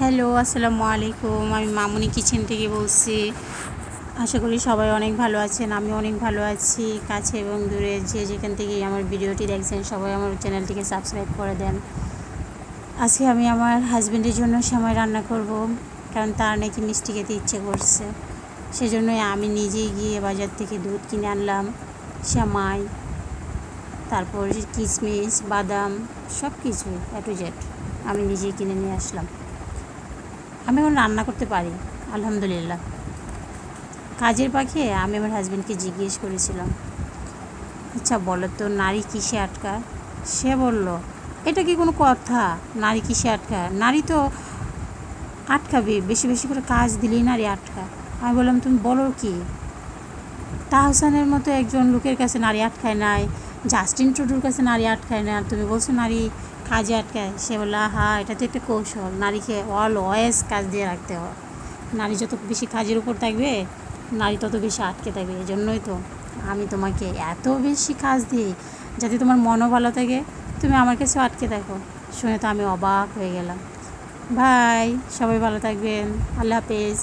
Hello, আসসালামু আলাইকুম। আমি মামুনি কিচেন থেকে বলছি। আশা করি সবাই অনেক ভালো আছেন। আমি অনেক ভালো আছি। কাছে এবং দূরে যে যেখান থেকেই আমার ভিডিওটি দেখছেন সবাই আমার চ্যানেলটিকে সাবস্ক্রাইব করে দেন। আজকে আমি আমার হাজব্যান্ডের জন্য সেমাই রান্না করব, কারণ তার নাকি মিষ্টি খেতে ইচ্ছে করছে। সেজন্যই আমি নিজেই গিয়ে বাজার থেকে দুধ কিনে আনলাম, সেমাই, তারপর কিশমিশ, বাদাম, সব কিছু এ টু জেড আমি নিজেই কিনে নিয়ে আসলাম। আমি এখন রান্না করতে পারি, আলহামদুলিল্লাহ। কাজের পাখে আমি আমার হাজব্যান্ডকে জিজ্ঞেস করেছিলাম, আচ্ছা বলো তো, নারী কিসে আটকায়? সে বলল, এটা কি কোনো কথা? নারী কিসে আটকায়? নারী তো আটকাবে, বেশি বেশি করে কাজ দিলেই নারী আটকায়। আমি বললাম, তুমি বলো কি? তাহসানের মতো একজন লোকের কাছে নারী আটকায় নাই, জাস্টিন ট্রুডোর কাছে নারী আটকায় না, তুমি বলছো নারী কাজে আটকায়? সে বললো, হ্যাঁ, এটা তো একটা কৌশল, নারীকে অলওয়েজ কাজ দিয়ে রাখতে হয়। নারী যত বেশি কাজের উপর থাকবে, নারী তত বেশি আটকে থাকবে। এই জন্যই তো আমি তোমাকে এত বেশি কাজ দিই, যাতে তোমার মনও ভালো থাকে, তুমি আমার কাছেও আটকে থাকো। শুনে তো আমি অবাক হয়ে গেলাম। ভাই, সবাই ভালো থাকবেন। আল্লাহ হাফেজ।